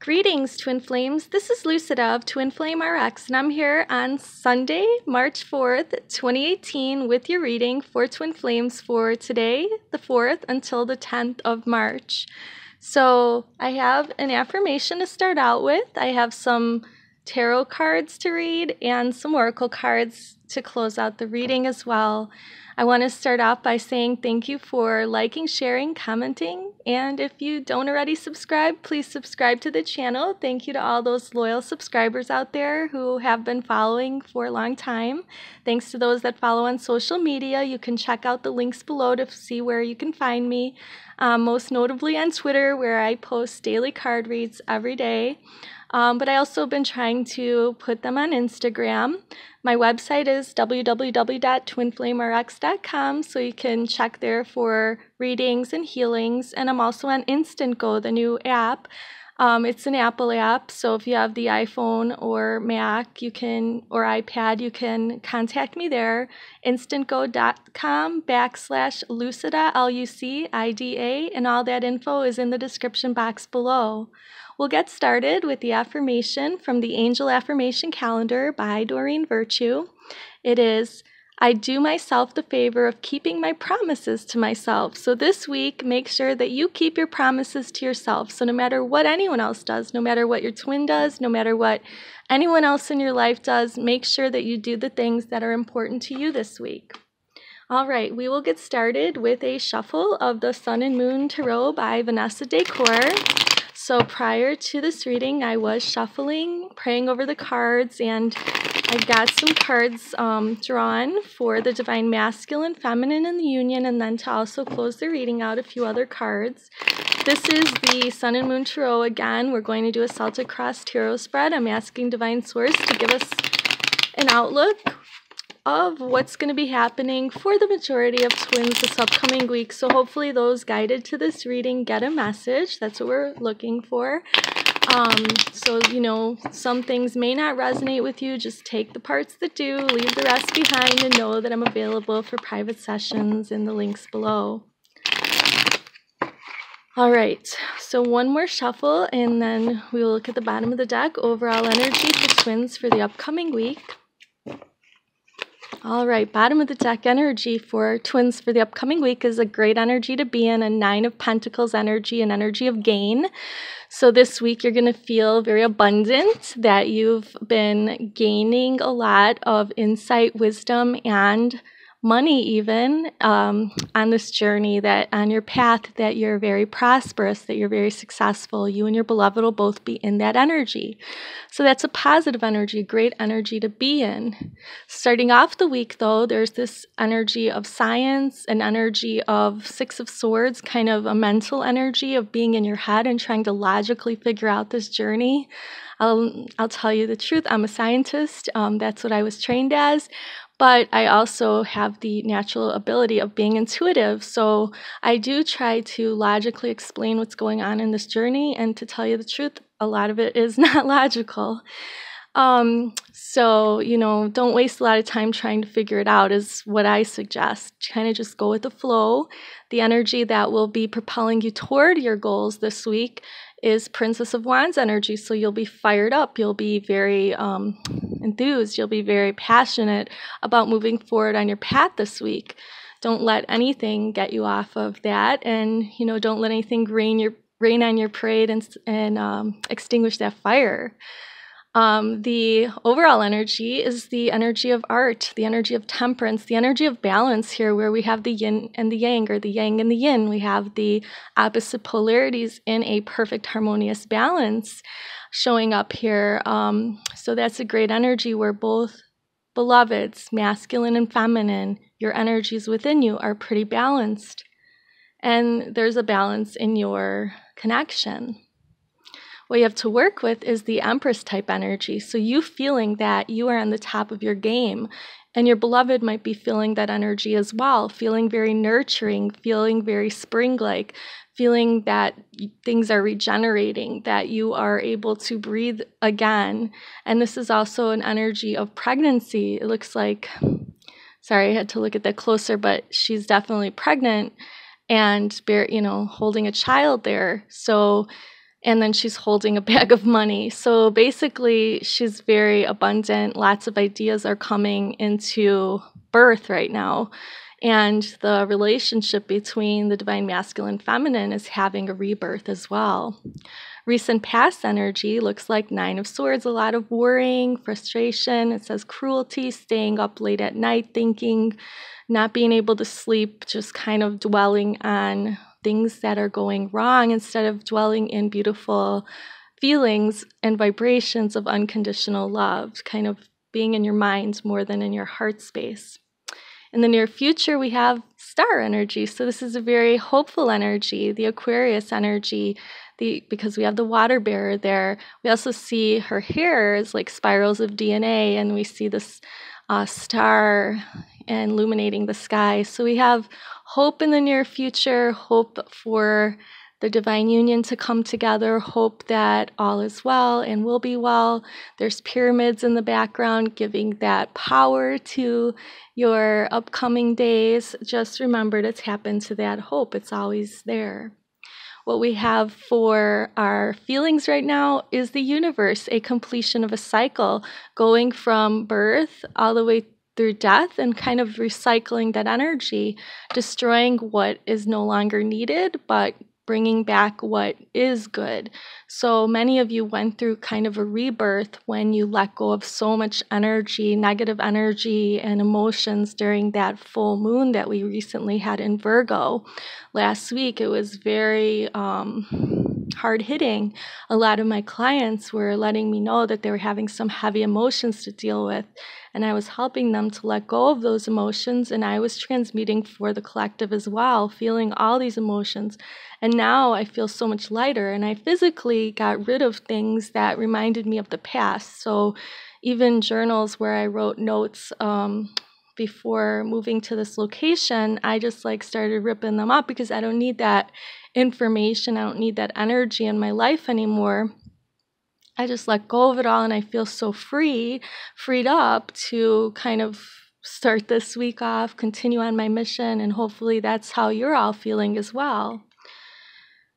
Greetings, Twin Flames. This is Lucida of Twin Flame RX, and I'm here on Sunday, March 4th, 2018, with your reading for Twin Flames for today, the 4th, until the 10th of March. So I have an affirmation to start out with. I have some tarot cards to read and some oracle cards to close out the reading as well. I want to start off by saying thank you for liking, sharing, commenting, and if you don't already subscribe, please subscribe to the channel. Thank you to all those loyal subscribers out there who have been following for a long time. Thanks to those that follow on social media. You can check out the links below to see where you can find me, most notably on Twitter, where I post daily card reads every day. But I also been trying to put them on Instagram. My website is www.twinflamerx.com, so you can check there for readings and healings. And I'm also on Instant Go, the new app. It's an Apple app, so if you have the iPhone or Mac, or iPad, you can contact me there. instantgo.com/Lucida, Lucida, and all that info is in the description box below. We'll get started with the affirmation from the Angel Affirmation calendar by Doreen Virtue. It is, I do myself the favor of keeping my promises to myself. So this week, make sure that you keep your promises to yourself. So no matter what anyone else does, no matter what your twin does, no matter what anyone else in your life does, make sure that you do the things that are important to you this week. All right, we will get started with a shuffle of the Sun and Moon Tarot by Vanessa Decort. So prior to this reading, I was shuffling, praying over the cards, and I got some cards drawn for the Divine Masculine, Feminine, and the Union, and then to also close the reading out, a few other cards. This is the Sun and Moon Tarot again. We're going to do a Celtic Cross Tarot spread. I'm asking Divine Source to give us an outlook of what's going to be happening for the majority of twins this upcoming week. So hopefully those guided to this reading get a message. That's what we're looking for. So, some things may not resonate with you. Just take the parts that do, leave the rest behind, and know that I'm available for private sessions in the links below. All right, so one more shuffle, and then we will look at the bottom of the deck, overall energy for twins for the upcoming week. All right, bottom of the deck energy for twins for the upcoming week is a great energy to be in, a 9 of Pentacles energy, an energy of gain. So this week you're going to feel very abundant, that you've been gaining a lot of insight, wisdom, and money even on this journey, that on your path, that you're very prosperous, that you're very successful. You and your beloved will both be in that energy. So that's a positive energy, a great energy to be in. Starting off the week though, there's this energy of science, an energy of Six of Swords, kind of a mental energy of being in your head and trying to logically figure out this journey. I'll tell you the truth, I'm a scientist. That's what I was trained as. But I also have the natural ability of being intuitive, so I do try to logically explain what's going on in this journey, and to tell you the truth, a lot of it is not logical. So, don't waste a lot of time trying to figure it out is what I suggest. Kind of just go with the flow. The energy that will be propelling you toward your goals this week is Princess of Wands energy, so you'll be fired up, you'll be very enthused, you'll be very passionate about moving forward on your path this week. Don't let anything get you off of that, and don't let anything rain on your parade and extinguish that fire. The overall energy is the energy of art, the energy of temperance, the energy of balance here, where we have the yin and the yang, or the yang and the yin. We have the opposite polarities in a perfect harmonious balance showing up here. So that's a great energy where both beloveds, masculine and feminine, your energies within you are pretty balanced. And there's a balance in your connection. What you have to work with is the Empress type energy. So you feeling that you are on the top of your game, and your beloved might be feeling that energy as well, feeling very nurturing, feeling very spring-like, feeling that things are regenerating, that you are able to breathe again. And this is also an energy of pregnancy. It looks like, sorry, I had to look at that closer, but she's definitely pregnant and holding a child there. So And then she's holding a bag of money. So basically, she's very abundant. Lots of ideas are coming into birth right now. And the relationship between the divine masculine feminine is having a rebirth as well. Recent past energy looks like Nine of Swords, a lot of worrying, frustration. It says cruelty, staying up late at night, thinking, not being able to sleep, just kind of dwelling on things that are going wrong instead of dwelling in beautiful feelings and vibrations of unconditional love, kind of being in your mind more than in your heart space. In the near future, we have star energy. So this is a very hopeful energy, the Aquarius energy, because we have the water bearer there. We also see her hair is like spirals of DNA, and we see this star illuminating the sky. So we have hope in the near future, hope for the divine union to come together, hope that all is well and will be well. There's pyramids in the background giving that power to your upcoming days. Just remember to tap into that hope. It's always there. What we have for our feelings right now is the universe, a completion of a cycle, going from birth all the way through death and kind of recycling that energy, destroying what is no longer needed, but bringing back what is good. So many of you went through kind of a rebirth when you let go of so much energy, negative energy and emotions during that full moon that we recently had in Virgo. Last week, it was very hard hitting. A lot of my clients were letting me know that they were having some heavy emotions to deal with, and I was helping them to let go of those emotions, and I was transmuting for the collective as well, feeling all these emotions. And now I feel so much lighter, and I physically got rid of things that reminded me of the past. So even journals where I wrote notes before moving to this location, I just started ripping them up because I don't need that information. I don't need that energy in my life anymore. I just let go of it all, and I feel so freed up to kind of start this week off, continue on my mission, and hopefully that's how you're all feeling as well.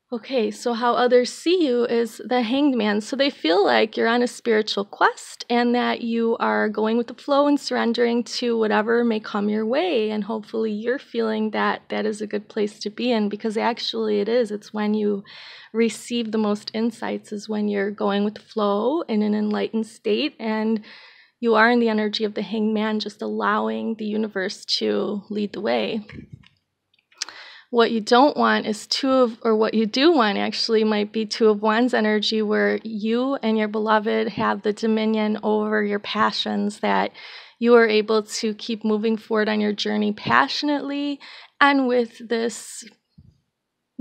Okay, so how others see you is the Hanged Man. So they feel like you're on a spiritual quest and that you are going with the flow and surrendering to whatever may come your way. And hopefully you're feeling that that is a good place to be in, because actually it is. It's when you receive the most insights is when you're going with the flow in an enlightened state, and you are in the energy of the Hanged Man, just allowing the universe to lead the way. What you don't want is what you do want actually might be Two of Wands energy, where you and your beloved have the dominion over your passions, that you are able to keep moving forward on your journey passionately and with this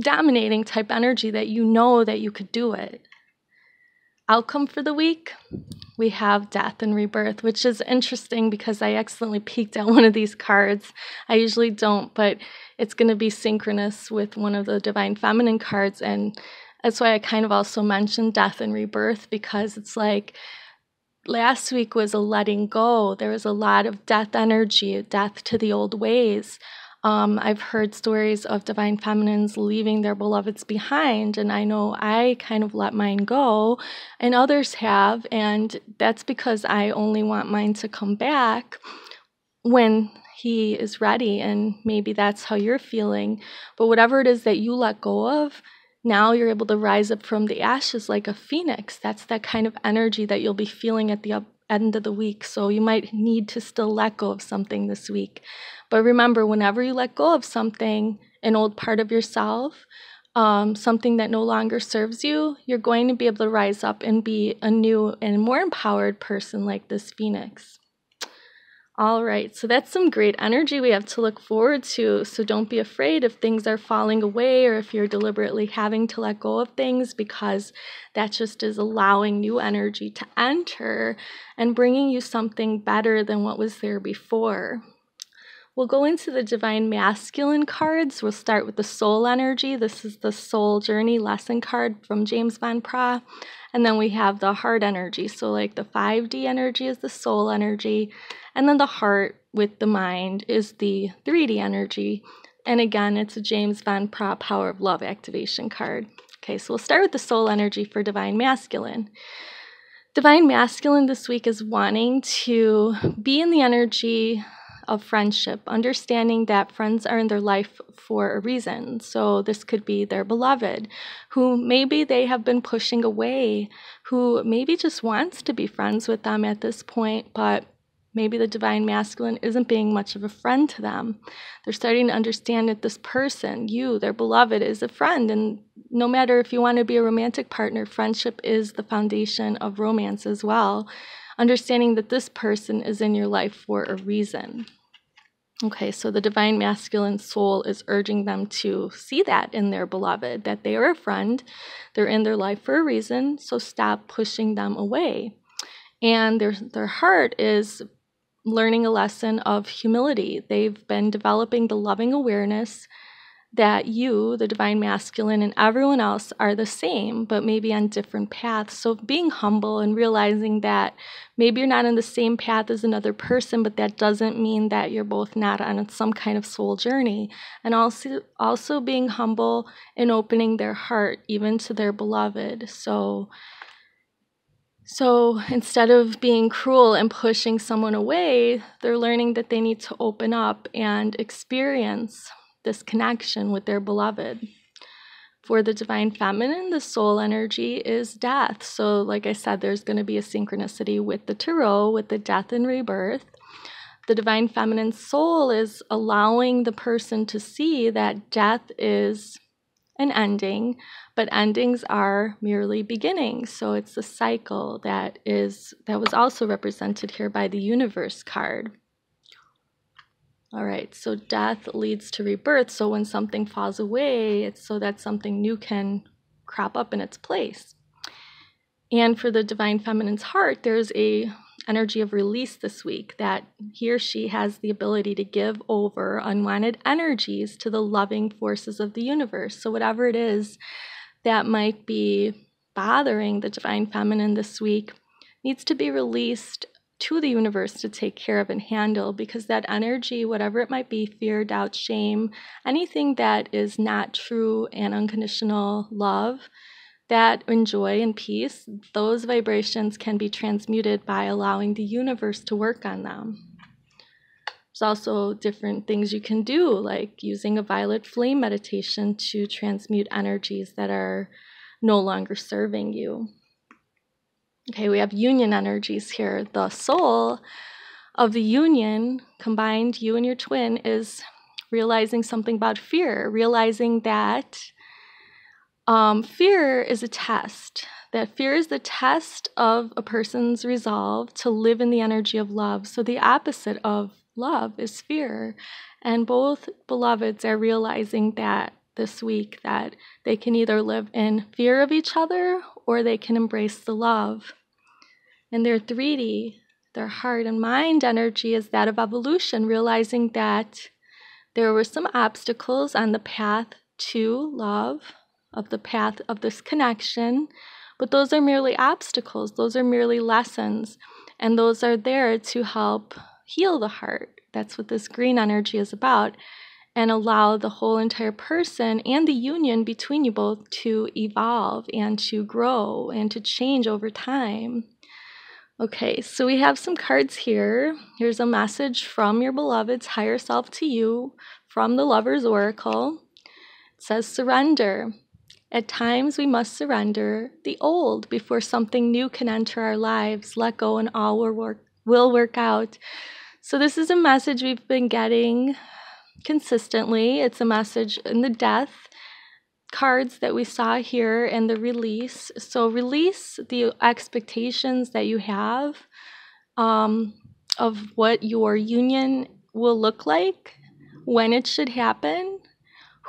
dominating type energy that you know that you could do it. Outcome for the week, we have death and rebirth, which is interesting because I accidentally peeked at one of these cards. I usually don't, but it's going to be synchronous with one of the divine feminine cards, and that's why I kind of also mentioned death and rebirth, because it's like last week was a letting go. There was a lot of death energy, death to the old ways. I've heard stories of divine feminines leaving their beloveds behind, and I know I kind of let mine go, and others have, and that's because I only want mine to come back when he is ready, and maybe that's how you're feeling. But whatever it is that you let go of, now you're able to rise up from the ashes like a phoenix. That's that kind of energy that you'll be feeling at the end of the week. So you might need to still let go of something this week. But remember, whenever you let go of something, an old part of yourself, something that no longer serves you, you're going to be able to rise up and be a new and more empowered person like this phoenix. All right, so that's some great energy we have to look forward to. So don't be afraid if things are falling away or if you're deliberately having to let go of things, because that just is allowing new energy to enter and bringing you something better than what was there before. We'll go into the divine masculine cards. We'll start with the soul energy. This is the soul journey lesson card from James Van Praagh. And then we have the heart energy. So like the 5D energy is the soul energy. And then the heart with the mind is the 3D energy. And again, it's a James Van Praagh Power of Love activation card. Okay, so we'll start with the soul energy for Divine Masculine. Divine Masculine this week is wanting to be in the energy of friendship, understanding that friends are in their life for a reason. So this could be their beloved, who maybe they have been pushing away, who maybe just wants to be friends with them at this point, but maybe the Divine Masculine isn't being much of a friend to them. They're starting to understand that this person, you, their beloved, is a friend. And no matter if you want to be a romantic partner, friendship is the foundation of romance as well. Understanding that this person is in your life for a reason. Okay, so the Divine Masculine soul is urging them to see that in their beloved, that they are a friend, they're in their life for a reason, so stop pushing them away. And their heart is learning a lesson of humility. They've been developing the loving awareness that you, the Divine Masculine, and everyone else are the same, but maybe on different paths. So being humble and realizing that maybe you're not on the same path as another person, but that doesn't mean that you're both not on some kind of soul journey. And also being humble and opening their heart even to their beloved. So instead of being cruel and pushing someone away, they're learning that they need to open up and experience this connection with their beloved. For the Divine Feminine, the soul energy is death. So like I said, there's going to be a synchronicity with the Tarot, with the death and rebirth. The Divine Feminine soul is allowing the person to see that death is an ending, but endings are merely beginnings. So it's a cycle that was also represented here by the Universe card. All right, so death leads to rebirth. So when something falls away, it's so that something new can crop up in its place. And for the Divine Feminine's heart, there's a energy of release this week, that he or she has the ability to give over unwanted energies to the loving forces of the universe. So whatever it is that might be bothering the Divine Feminine this week needs to be released to the universe to take care of and handle, because that energy, whatever it might be, fear, doubt, shame, anything that is not true and unconditional love, that in joy and peace, those vibrations can be transmuted by allowing the universe to work on them. There's also different things you can do, like using a violet flame meditation to transmute energies that are no longer serving you. Okay, we have union energies here. The soul of the union, combined, you and your twin, is realizing something about fear, realizing that fear is a test, that fear is the test of a person's resolve to live in the energy of love. So the opposite of love is fear. And both beloveds are realizing that this week, that they can either live in fear of each other or they can embrace the love. And their 3D, their heart and mind energy, is that of evolution, realizing that there were some obstacles on the path to love, of the path of this connection, but those are merely obstacles, those are merely lessons, and those are there to help heal the heart. That's what this green energy is about, and allow the whole entire person and the union between you both to evolve and to grow and to change over time. Okay, so we have some cards here. Here's a message from your beloved's higher self to you from the Lover's Oracle. It says, surrender. At times we must surrender the old before something new can enter our lives. Let go and all will work out. So this is a message we've been getting consistently. It's a message in the death cards that we saw here and the release. So release the expectations that you have of what your union will look like, when it should happen,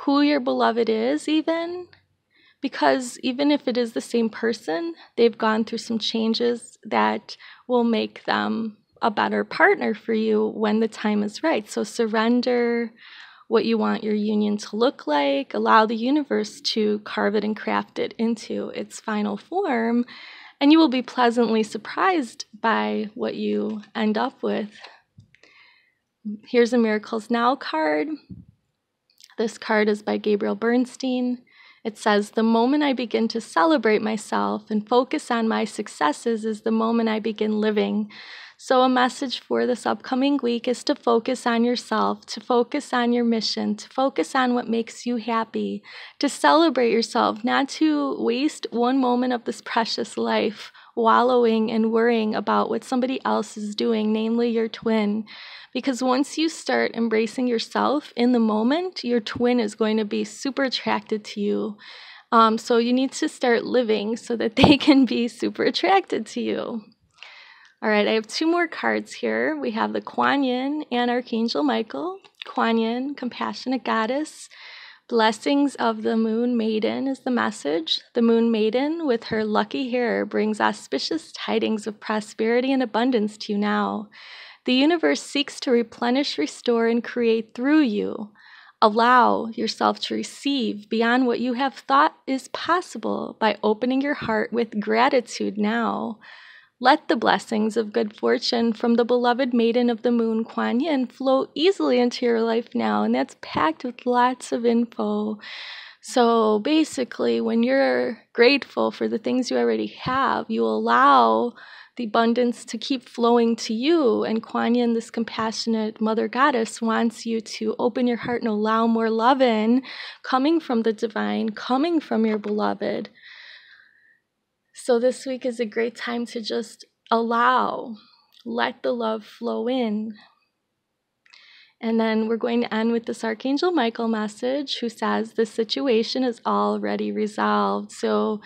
who your beloved is even. Because even if it is the same person, they've gone through some changes that will make them a better partner for you when the time is right. So surrender what you want your union to look like. Allow the universe to carve it and craft it into its final form, and you will be pleasantly surprised by what you end up with. Here's a Miracles Now card. This card is by Gabrielle Bernstein. It says, the moment I begin to celebrate myself and focus on my successes is the moment I begin living. So a message for this upcoming week is to focus on yourself, to focus on your mission, to focus on what makes you happy, to celebrate yourself, not to waste one moment of this precious life wallowing and worrying about what somebody else is doing, namely your twin. Because once you start embracing yourself in the moment, your twin is going to be super attracted to you. So you need to start living so that they can be super attracted to you. All right, I have 2 more cards here. We have the Kuan Yin and Archangel Michael. Kuan Yin, compassionate goddess. Blessings of the Moon Maiden is the message. The Moon Maiden, with her lucky hair, brings auspicious tidings of prosperity and abundance to you now. The universe seeks to replenish, restore, and create through you. Allow yourself to receive beyond what you have thought is possible by opening your heart with gratitude now. Let the blessings of good fortune from the beloved Maiden of the Moon, Kuan Yin, flow easily into your life now, and that's packed with lots of info. So basically, when you're grateful for the things you already have, you allow the abundance to keep flowing to you. And Kuan Yin, this compassionate mother goddess, wants you to open your heart and allow more love in, coming from the divine, coming from your beloved. So this week is a great time to just let the love flow in. And then we're going to end with this Archangel Michael message, who says the situation is already resolved. So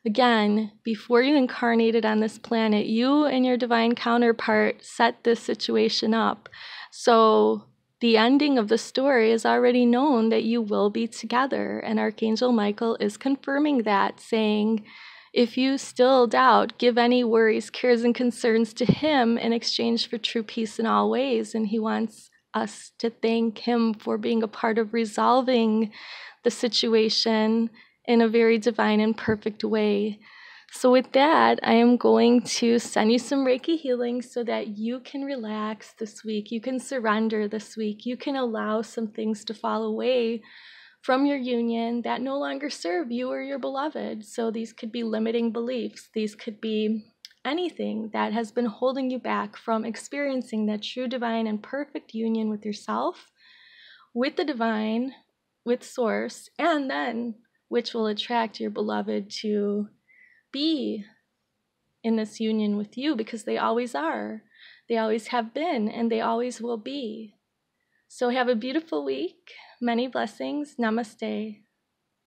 again, before you incarnated on this planet, you and your divine counterpart set this situation up. So the ending of the story is already known, that you will be together. And Archangel Michael is confirming that, saying, if you still doubt, give any worries, cares, and concerns to him in exchange for true peace in all ways. And he wants us to thank him for being a part of resolving the situation in a very divine and perfect way. So with that, I am going to send you some Reiki healing so that you can relax this week. You can surrender this week. You can allow some things to fall away from your union that no longer serve you or your beloved. So these could be limiting beliefs. These could be anything that has been holding you back from experiencing that true divine and perfect union with yourself, with the divine, with source, and then which will attract your beloved to be in this union with you, because they always are. They always have been, and they always will be. So have a beautiful week. Many blessings. Namaste.